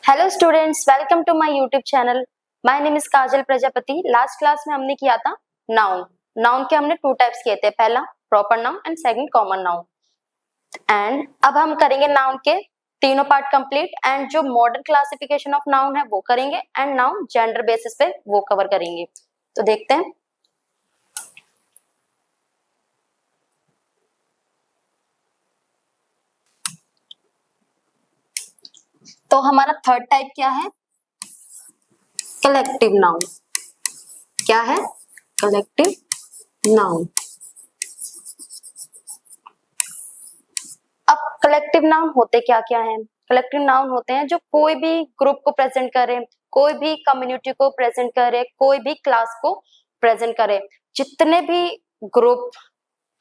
Hello students, welcome to my YouTube channel. My name is Kajal Prajapati. Last class में हमने किया था नाउन। नाउन के हमने टू टाइप्स किए थे, पहला proper noun and second common noun. And अब हम करेंगे नाउन के तीनों पार्ट कंप्लीट, एंड जो मॉडर्न क्लासिफिकेशन ऑफ नाउन है वो करेंगे, एंड नाउन जेंडर बेसिस पे वो कवर करेंगे। तो देखते हैं। तो हमारा थर्ड टाइप क्या है? Collective noun. क्या है? Collective noun. अब कलेक्टिव नाउन होते क्या क्या हैं? कलेक्टिव नाउन होते हैं जो कोई भी ग्रुप को प्रेजेंट करे, कोई भी कम्युनिटी को प्रेजेंट करे, कोई भी क्लास को प्रेजेंट करे। जितने भी ग्रुप,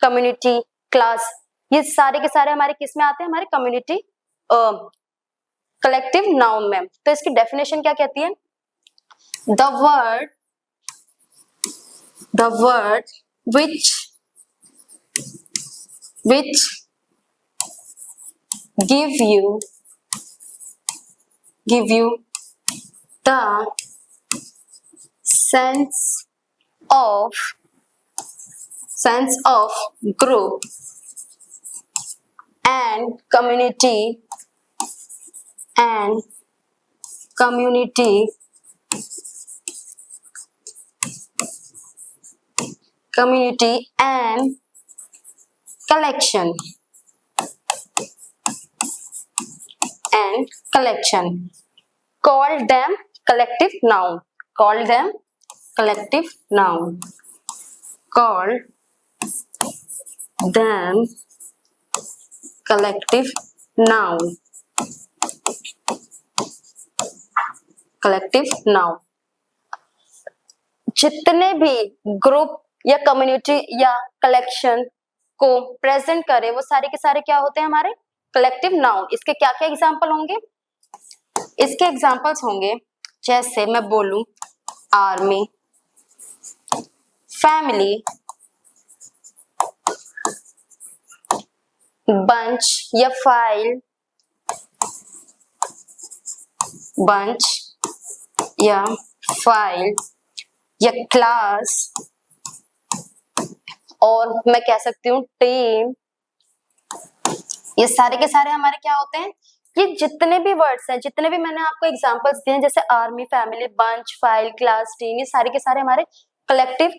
कम्युनिटी, क्लास, ये सारे के सारे हमारे किस में आते हैं? हमारे कम्युनिटी कलेक्टिव नाउन में। तो इसकी डेफिनेशन क्या कहती है? The word which give you the sense of group and community and collection call them collective noun. Call them collective noun. Call them collective noun. Collective noun. जितने भी group या community या कलेक्शन को present करे वो सारे के सारे क्या होते हैं? हमारे कलेक्टिव नाउन। इसके क्या क्या एग्जाम्पल होंगे? इसके एग्जाम्पल्स होंगे, जैसे मैं बोलूं आर्मी, फैमिली, बंच या फाइल, या क्लास, और मैं कह सकती हूँ टीम। ये सारे के सारे हमारे क्या होते हैं? ये जितने भी वर्ड्स हैं, जितने भी मैंने आपको एग्जांपल्स दिए हैं, जैसे army, family, bunch, file, class, team, ये सारे के सारे हमारे कलेक्टिव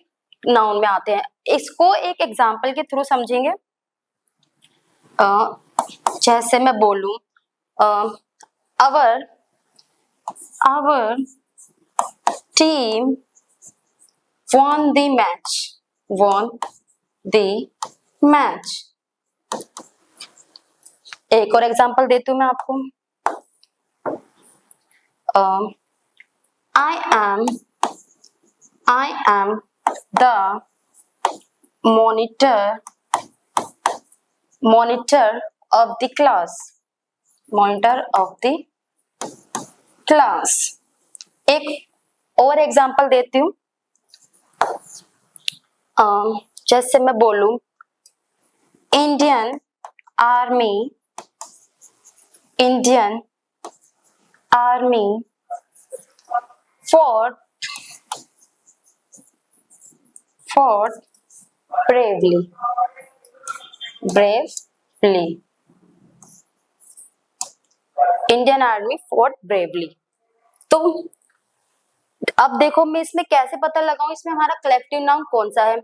नाउन में आते हैं। इसको एक एग्जांपल के थ्रू समझेंगे। जैसे मैं बोलूं our team won the match। एक और एग्जांपल देती हूँ मैं आपको। I am the monitor of the class। एक और एग्जांपल देती हूँ। जैसे मैं बोलूं Indian army fought bravely। Indian army fought bravely। तो अब देखो मैं इसमें कैसे पता लगाऊं इसमें हमारा कलेक्टिव नाउन कौन सा है।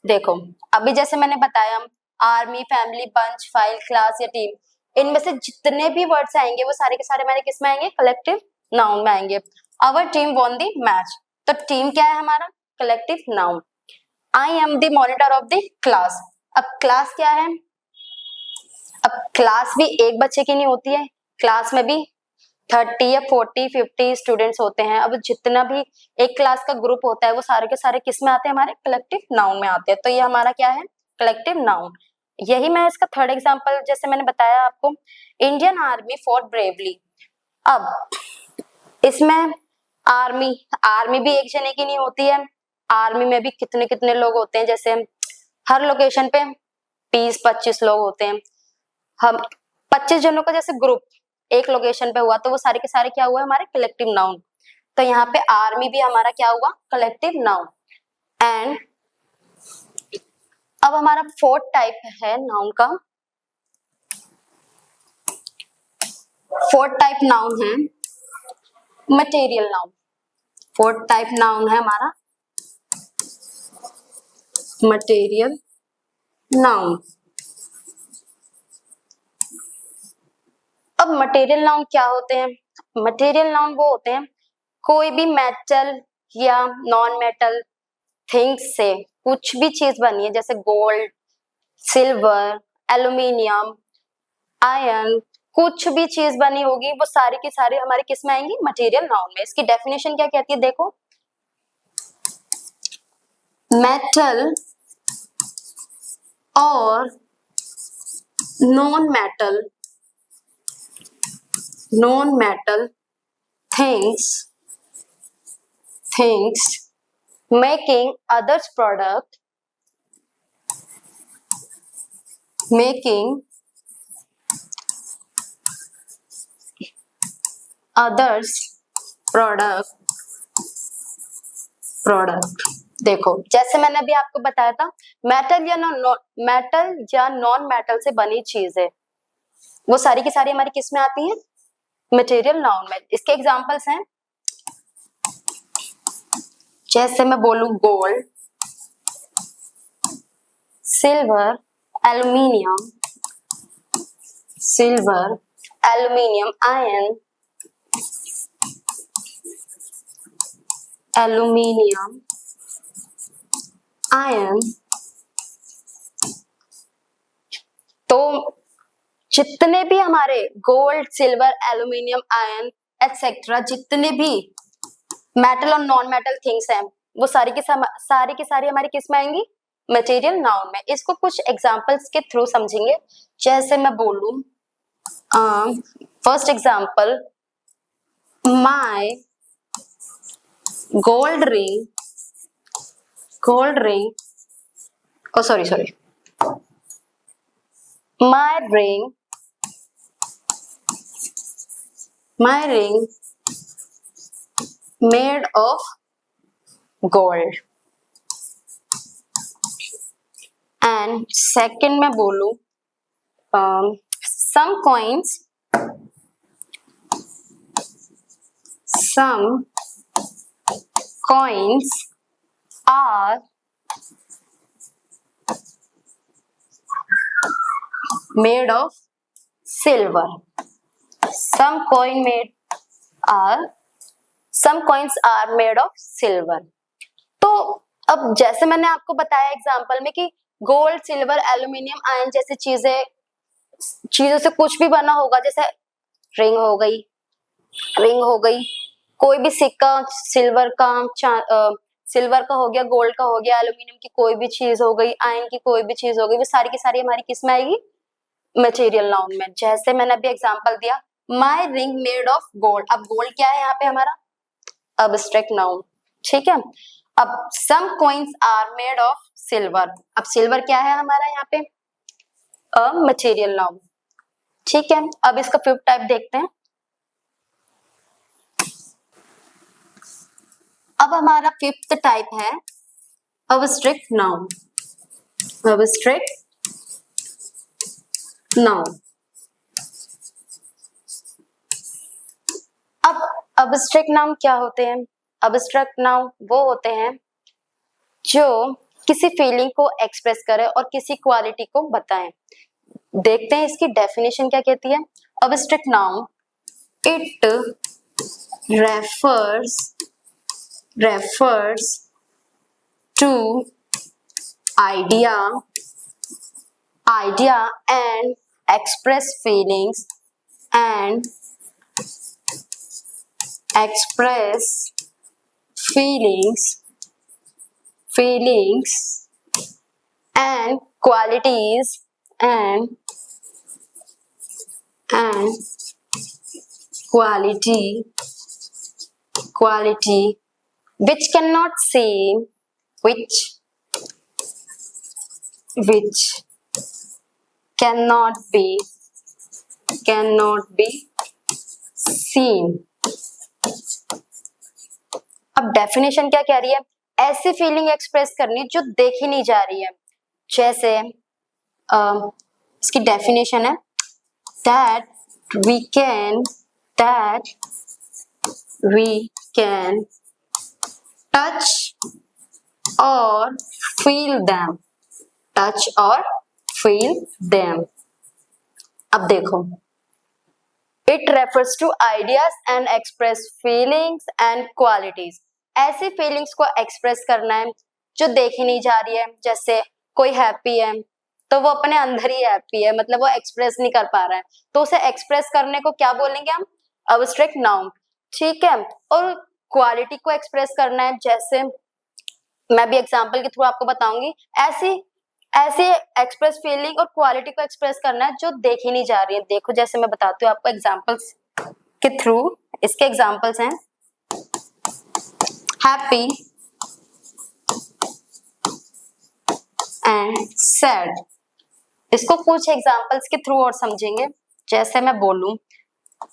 देखो अभी जैसे मैंने बताया, army, family, bunch, file, class या टीम, इनमें से जितने भी वर्ड्स आएंगे वो सारे के सारे हमारे किस में आएंगे? कलेक्टिव नाउन में आएंगे। Our team won the match, तो टीम क्या है हमारा? Collective noun. I am the monitor of the class. अब क्लास क्या है? अब क्लास भी एक बच्चे की नहीं होती है, क्लास में भी 30 या 40, 50 स्टूडेंट्स होते हैं। अब जितना भी एक क्लास का ग्रुप होता है वो सारे के सारे किस में आते हैं? हमारे कलेक्टिव नाउन में आते हैं। तो ये हमारा क्या है? Collective noun. यही मैं इसका थर्ड एग्जांपल, जैसे मैंने बताया आपको, इंडियन आर्मी फॉट ब्रेवली। अब इसमें आर्मी भी एक जने की नहीं होती है, आर्मी में भी कितने कितने लोग होते हैं। जैसे हर लोकेशन पे 20-25 लोग होते हैं। हम 25 जनों का जैसे ग्रुप, एक लोकेशन पे हुआ, तो वो सारे के सारे क्या हुआ हमारे कलेक्टिव नाउन। तो यहाँ पे आर्मी भी हमारा क्या हुआ कलेक्टिव नाउन। एंड अब हमारा फोर्थ टाइप है नाउन का। फोर्थ टाइप नाउन है material noun. Fourth type noun है हमारा मटेरियल नाउन। अब मटेरियल नाउन क्या होते हैं? मटेरियल नाउन वो होते हैं कोई भी मेटल या नॉन मेटल थिंग्स से कुछ भी चीज बनी है, जैसे गोल्ड, सिल्वर, एल्यूमिनियम, आयरन, कुछ भी चीज बनी होगी वो सारी की सारी हमारे किस में आएंगी मटेरियल नाउन में। इसकी डेफिनेशन क्या कहती है देखो, मेटल और non metal things making others product product. देखो जैसे मैंने अभी आपको बताया था, मेटल या नॉन मेटल से बनी चीज है, वो सारी की सारी हमारी किस में आती है मटेरियल नाउन में। इसके एग्जांपल्स हैं, जैसे मैं बोलूं गोल्ड, सिल्वर, एल्यूमिनियम, आयरन, तो जितने भी हमारे gold, silver, aluminium, iron etcetera जितने भी मेटल और नॉन मेटल थिंग्स हैं, वो सारी की सारी हमारी किस में आएंगी मटेरियल नाउन में। इसको कुछ एग्जांपल्स के थ्रू समझेंगे। जैसे मैं बोलूं first example, my gold ring, my ring made of gold। And second में बोलूं some coins are made of silver। some coins are made of silver। तो अब जैसे मैंने आपको बताया एग्जांपल में कि गोल्ड, सिल्वर, एल्यूमिनियम, आयरन जैसी चीजों से कुछ भी बना होगा, जैसे रिंग हो गई, कोई भी सिक्का सिल्वर का हो गया, गोल्ड का हो गया, एल्यूमिनियम की कोई भी चीज हो गई, आयरन की कोई भी चीज हो गई, वो सारी की सारी हमारी किस में आएगी मटेरियल नाउन में। जैसे मैंने अभी एग्जांपल दिया, my ring made of gold. अब गोल्ड क्या है यहाँ पे हमारा अब्स्ट्रैक्ट नाउन, ठीक है। अब some coins are made of silver. अब सिल्वर क्या है हमारा यहाँ पे अ मटेरियल नाउन, ठीक है। अब इसका फिफ्थ टाइप देखते हैं। अब हमारा फिफ्थ टाइप है अब्स्ट्रैक्ट नाउन। अब अब्स्ट्रैक्ट नाउन क्या होते हैं? अब्स्ट्रैक्ट नाउन वो होते हैं जो किसी फीलिंग को एक्सप्रेस करें और किसी क्वालिटी को बताएं। देखते हैं इसकी डेफिनेशन क्या कहती है। Abstract noun it refers to idea and express feelings and qualities and quality which cannot be seen। अब डेफिनेशन क्या कह रही है, ऐसी फीलिंग एक्सप्रेस करनी जो देखी नहीं जा रही है। जैसे इसकी डेफिनेशन है that we can touch or feel them, touch or feel them। अब देखो, it refers to ideas and express feelings and qualities। ऐसी फीलिंग्स को एक्सप्रेस करना है जो देखी नहीं जा रही है। जैसे कोई हैप्पी है तो वो अपने अंदर ही हैप्पी है, मतलब वो एक्सप्रेस नहीं कर पा रहा है, तो उसे एक्सप्रेस करने को क्या बोलेंगे हम, अब्स्ट्रैक्ट नाउन। ठीक है, और क्वालिटी को एक्सप्रेस करना है, जैसे मैं भी एग्जांपल के थ्रू आपको बताऊंगी। ऐसी एक्सप्रेस फीलिंग और क्वालिटी को एक्सप्रेस करना है जो देखी नहीं जा रही है। देखो, जैसे मैं बताती हूँ आपको एग्जांपल्स के थ्रू। इसके एग्जांपल्स हैं हैप्पी एंड सैड। इसको कुछ एग्जांपल्स के थ्रू और समझेंगे। जैसे मैं बोलूं,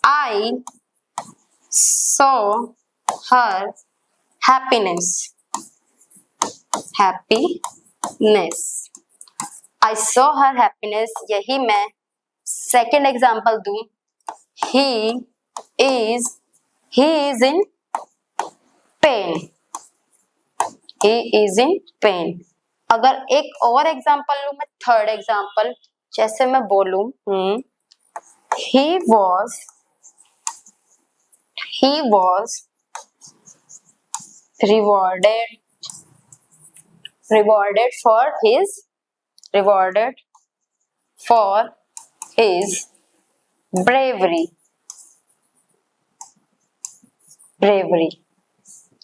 I saw her happiness, I saw her happiness, यही मैं सेकेंड एग्जांपल दूं, ही इज इन पेन। अगर एक और एग्जांपल लूं मैं, थर्ड एग्जांपल, जैसे मैं बोलूं he was rewarded for his bravery।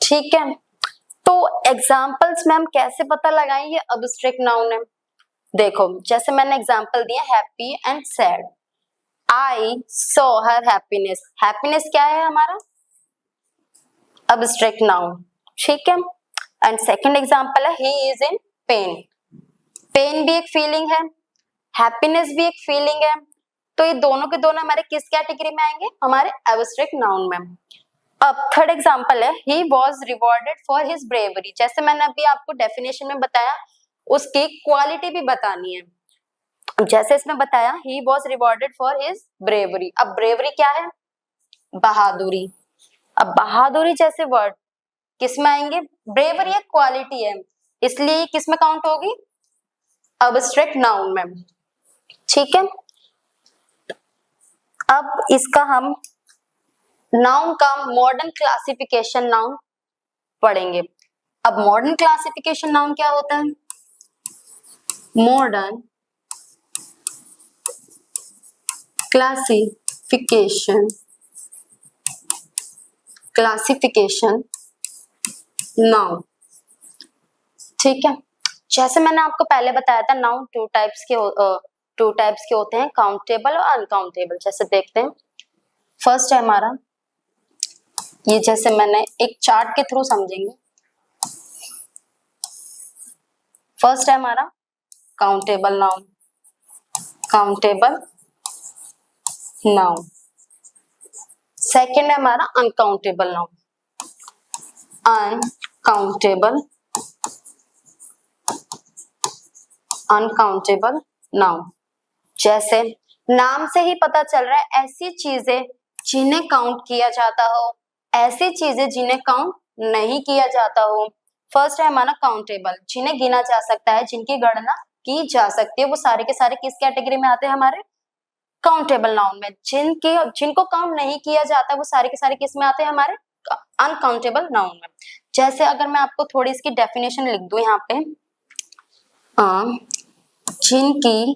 ठीक है, तो एग्जाम्पल्स में हम कैसे पता लगाएं ये अब्स्ट्रैक्ट नाउन है। देखो, जैसे मैंने एग्जाम्पल दिया happy and sad. I saw her happiness, happiness क्या है हमारा, अब्स्ट्रैक्ट नाउन। ठीक है, एंड सेकंड एग्जांपल है he is in pain. Pain भी एक फीलिंग है, हैप्पीनेस भी एक फीलिंग है, तो ये दोनों के दोनों हमारे किस कैटेगरी में आएंगे, हमारे एब्स्ट्रैक्ट नाउन में। अब थर्ड एग्जांपल है he was rewarded for his bravery. जैसे मैंने अभी आपको डेफिनेशन में बताया, उसकी क्वालिटी भी बतानी है। जैसे इसमें बताया he was rewarded for his bravery. अब ब्रेवरी क्या है, बहादुरी। अब बहादुरी जैसे वर्ड किस में आएंगे, ब्रेवरी एक क्वालिटी है, इसलिए किस में काउंट होगी, अब्स्ट्रैक्ट नाउन में। ठीक है, अब इसका हम नाउन का मॉडर्न क्लासिफिकेशन नाउन पढ़ेंगे। अब मॉडर्न क्लासिफिकेशन नाउन क्या होता है, मॉडर्न क्लासिफिकेशन नाउन। ठीक है, जैसे मैंने आपको पहले बताया था, नाउन टू टाइप्स के होते हैं, काउंटेबल और अनकाउंटेबल। जैसे देखते हैं, फर्स्ट है हमारा ये, जैसे मैंने एक चार्ट के थ्रू समझेंगे। फर्स्ट है हमारा काउंटेबल नाउन, सेकंड है हमारा अनकाउंटेबल नाउन। जैसे नाम से ही पता चल रहा है, ऐसी चीजें जिन्हें काउंट किया जाता हो, ऐसी चीजें जिन्हें काउंट नहीं किया जाता हो। फर्स्ट है हमारा काउंटेबल, जिन्हें गिना जा सकता है, जिनकी गणना की जा सकती है, वो सारे के सारे किस कैटेगरी में आते हैं, हमारे काउंटेबल नाउन में। जिनको काउंट नहीं किया जाता, वो सारे के सारे किस में आते हैं, हमारे अनकाउंटेबल नाउन में। जैसे अगर मैं आपको थोड़ी इसकी डेफिनेशन लिख दूं यहाँ पे, जिनकी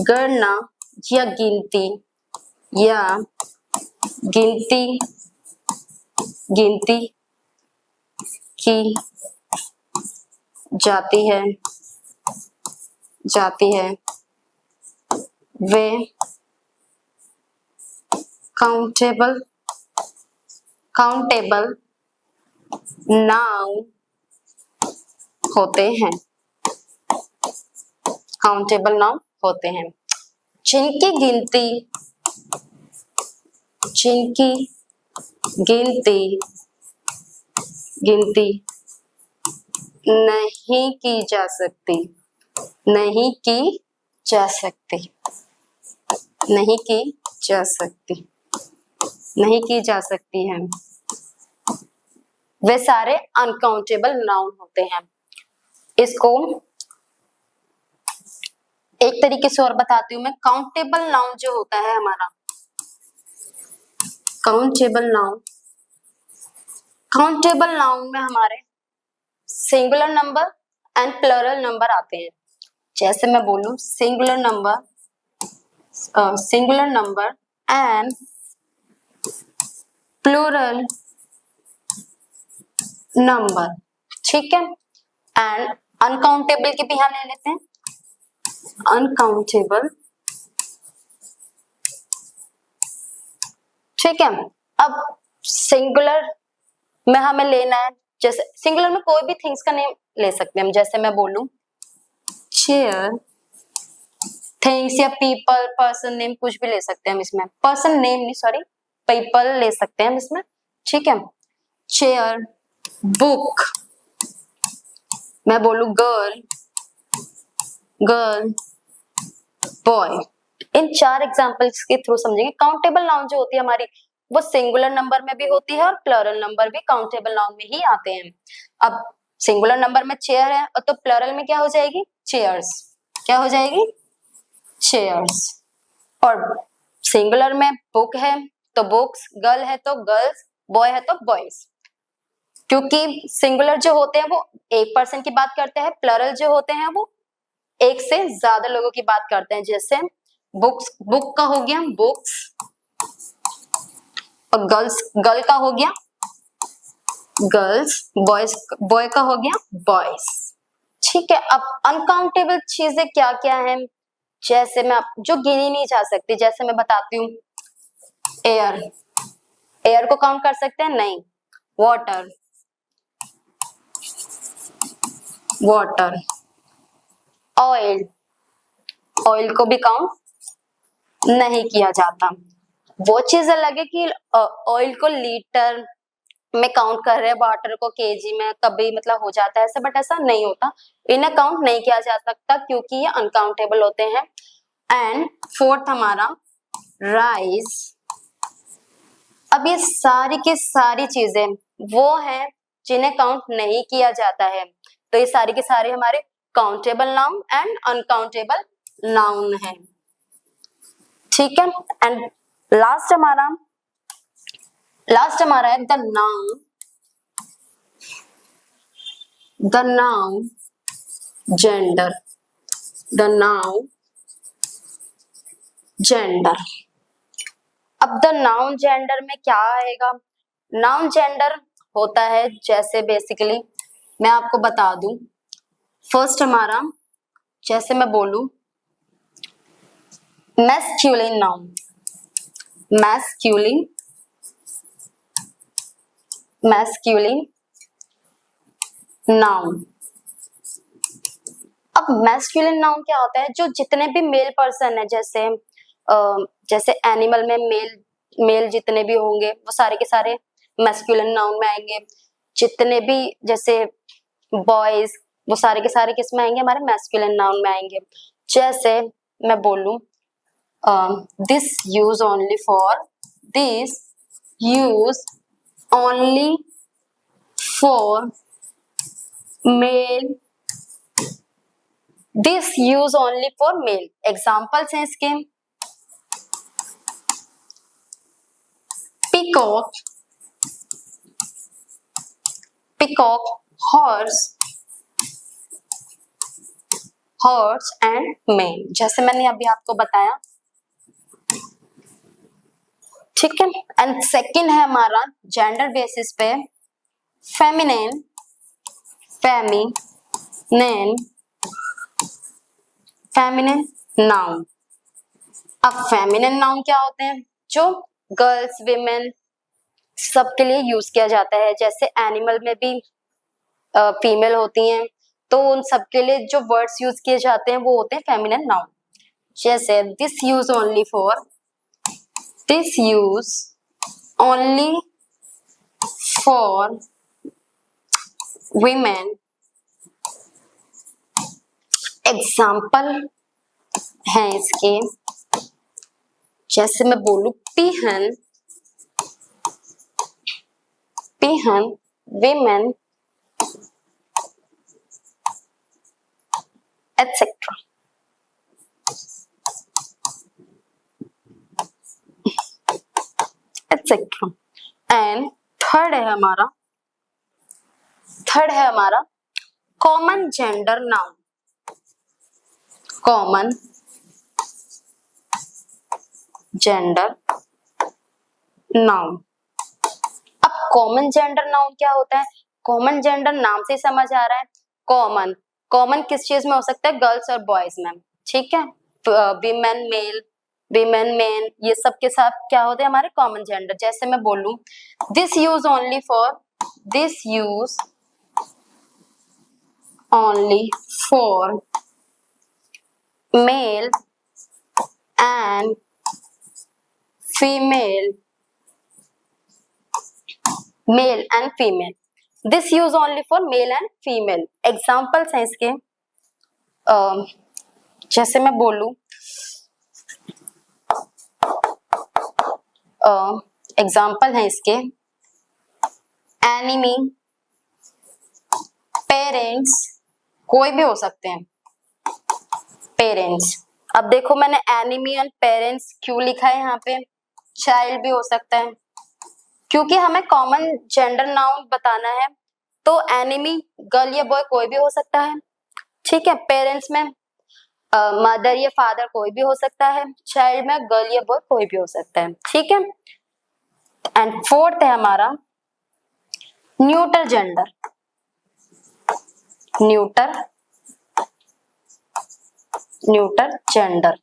गणना या गिनती की जाती है वे काउंटेबल नाउन होते हैं। जिनकी गिनती नहीं की जा सकती, नहीं की जा सकती, नहीं की जा सकती, नहीं की जा सकती है, वे सारे अनकाउंटेबल नाउन होते हैं। इसको एक तरीके से और बताती हूँ मैं। काउंटेबल नाउन जो होता है हमारा, काउंटेबल नाउन में हमारे singular number and plural number आते हैं। जैसे मैं बोलूं singular number and plural number, ठीक है। एंड अनकाउंटेबल की भी यहां ले लेते हैं, अनकाउंटेबल, ठीक है। अब सिंगुलर में हमें लेना है, जैसे सिंगुलर में कोई भी थिंग्स का नेम ले सकते हैं हम। जैसे मैं बोलूं चेयर, थिंग्स या पीपल, पर्सन नेम कुछ भी ले सकते हैं हम इसमें। पर्सन नेम नहीं, सॉरी, पीपल ले सकते हैं हम इसमें, ठीक है। चेयर, बुक, मैं बोलूं गर्ल, बॉय। इन 4 एग्जांपल्स के थ्रू समझेंगे। काउंटेबल नाउन जो होती है हमारी, वो सिंगुलर नंबर में भी होती है और प्लरल नंबर भी काउंटेबल नाउन में ही आते हैं। अब सिंगुलर नंबर में चेयर है तो प्लरल में क्या हो जाएगी, चेयर्स। क्या हो जाएगी, चेयर्स। और सिंगुलर में बुक है तो बुक्स, गर्ल है तो गर्ल्स, बॉय है तो बॉयज। क्योंकि सिंगुलर जो होते हैं वो एक पर्सन की बात करते हैं, प्लरल जो होते हैं वो एक से ज्यादा लोगों की बात करते हैं। जैसे बुक्स, बुक का हो गया बुक्स, और गर्ल का हो गया गर्ल्स, बॉयज, बॉय का हो गया बॉयज, ठीक है। अब अनकाउंटेबल चीजें क्या क्या हैं, जैसे मैं जो गिनी नहीं जा सकती, जैसे मैं बताती हूँ एयर, एयर को काउंट कर सकते हैं, नहीं। वाटर, वाटर, ऑयल, ऑयल को भी काउंट नहीं किया जाता। वो चीज अलग है कि ऑयल को लीटर में काउंट कर रहे हैं, वाटर को केजी में कभी मतलब हो जाता है ऐसा, बट ऐसा नहीं होता। इन्हें काउंट नहीं किया जा सकता क्योंकि ये अनकाउंटेबल होते हैं। एंड फोर्थ हमारा राइस। अब ये सारी की सारी चीजें वो हैं जिन्हें काउंट नहीं किया जाता है, तो ये सारी के सारे हमारे countable noun and uncountable noun है, ठीक है। एंड लास्ट हमारा है the noun gender, the noun gender. अब द नाउन जेंडर में क्या आएगा, नाउन जेंडर होता है, जैसे बेसिकली मैं आपको बता दूं, फर्स्ट हमारा, जैसे मैं बोलूं मैस्कुलिन नाउन, मैस्कुलिन नाउन। अब मैस्कुलिन नाउन क्या होता है, जो जितने भी मेल पर्सन है, जैसे एनिमल में मेल जितने भी होंगे वो सारे के सारे मैस्कुलिन नाउन में आएंगे। जितने भी जैसे बॉयज, वो सारे के सारे किस में आएंगे, हमारे मैस्कुलिन नाउन में आएंगे। जैसे मैं बोलूं this use only for male, this use only for male. Examples हैं इसके, पीकॉक, हॉर्स एंड मेन, जैसे मैंने अभी आपको बताया, ठीक है। एंड सेकंड है हमारा जेंडर बेसिस पे फेमिनिन नाउन। अब फेमिनिन नाउन क्या होते हैं, जो गर्ल्स, विमेन सबके लिए यूज किया जाता है। जैसे एनिमल में भी फीमेल होती हैं, तो उन सबके लिए जो वर्ड्स यूज किए जाते हैं वो होते हैं फेमिनिन नाउन। जैसे this use only for women। Example है इसके, जैसे मैं बोलू पीहन, women etc। etc। And third है हमारा common gender noun. Common gender noun. अब कॉमन जेंडर नाउन क्या होता है? कॉमन जेंडर नाम से समझ आ रहा है। कॉमन किस चीज में हो सकता है? गर्ल्स और बॉयज में, ठीक है। विमेन मेल, विमेन मेन, ये सब के साथ क्या होते हैं हमारे कॉमन जेंडर। जैसे मैं बोलूं this use only for male and female, male and female. This use only for male and female. Examples हैं इसके, जैसे मैं बोलूं एग्जाम्पल है इसके एनिमी, पेरेंट्स, कोई भी हो सकते हैं पेरेंट्स। अब देखो मैंने एनिमी एंड पेरेंट्स क्यों लिखा है यहाँ पे? चाइल्ड भी हो सकता है, क्योंकि हमें कॉमन जेंडर नाउन बताना है। तो एनिमी गर्ल या बॉय कोई भी हो सकता है, ठीक है। पेरेंट्स में मदर या फादर कोई भी हो सकता है। चाइल्ड में गर्ल या बॉय कोई भी हो सकता है, ठीक है। एंड फोर्थ है हमारा न्यूट्रल जेंडर। Neutral gender.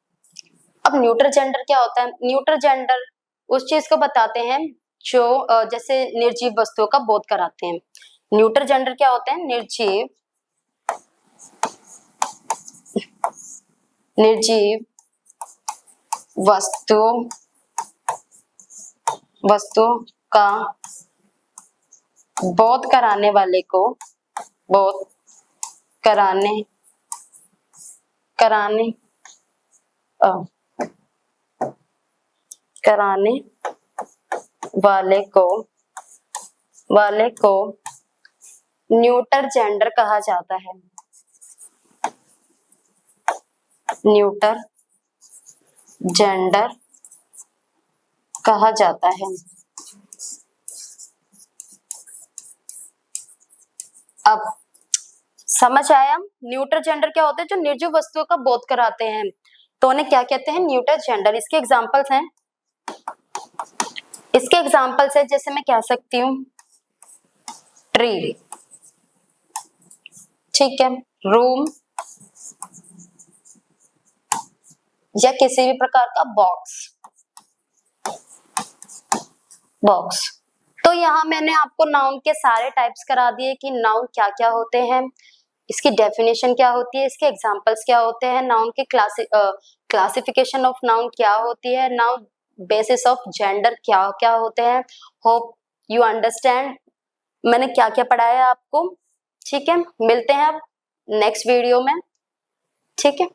अब न्यूट्रल जेंडर क्या होता है? न्यूट्रल जेंडर उस चीज को बताते हैं जो जैसे निर्जीव वस्तुओं का बोध कराते हैं। न्यूट्रल जेंडर क्या होते हैं? निर्जीव वस्तुओं का बोध कराने वाले को कराने वाले को न्यूट्रल जेंडर कहा जाता है। न्यूट्रल जेंडर कहा जाता है। अब समझ आया न्यूट्रल जेंडर क्या होते हैं? जो निर्जीव वस्तुओं का बोध कराते हैं, तो उन्हें क्या कहते हैं? Neutral gender. इसके एग्जांपल्स हैं, जैसे मैं कह सकती हूँ ट्री, ठीक है, रूम या किसी भी प्रकार का बॉक्स। तो यहाँ मैंने आपको नाउन के सारे टाइप्स करा दिए कि नाउन क्या क्या होते हैं, इसकी डेफिनेशन क्या होती है, इसके एग्जांपल्स क्या होते हैं, नाउन के क्लासिफिकेशन ऑफ नाउन क्या होती है, नाउन बेसिस ऑफ जेंडर क्या क्या होते हैं। होप यू अंडरस्टैंड मैंने क्या क्या पढ़ाया आपको, ठीक है। मिलते हैं अब नेक्स्ट वीडियो में, ठीक है।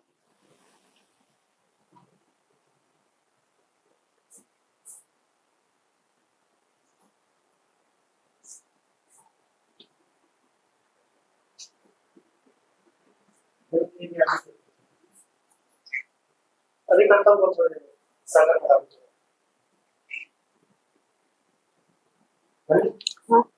अभी करता हूँ सागर।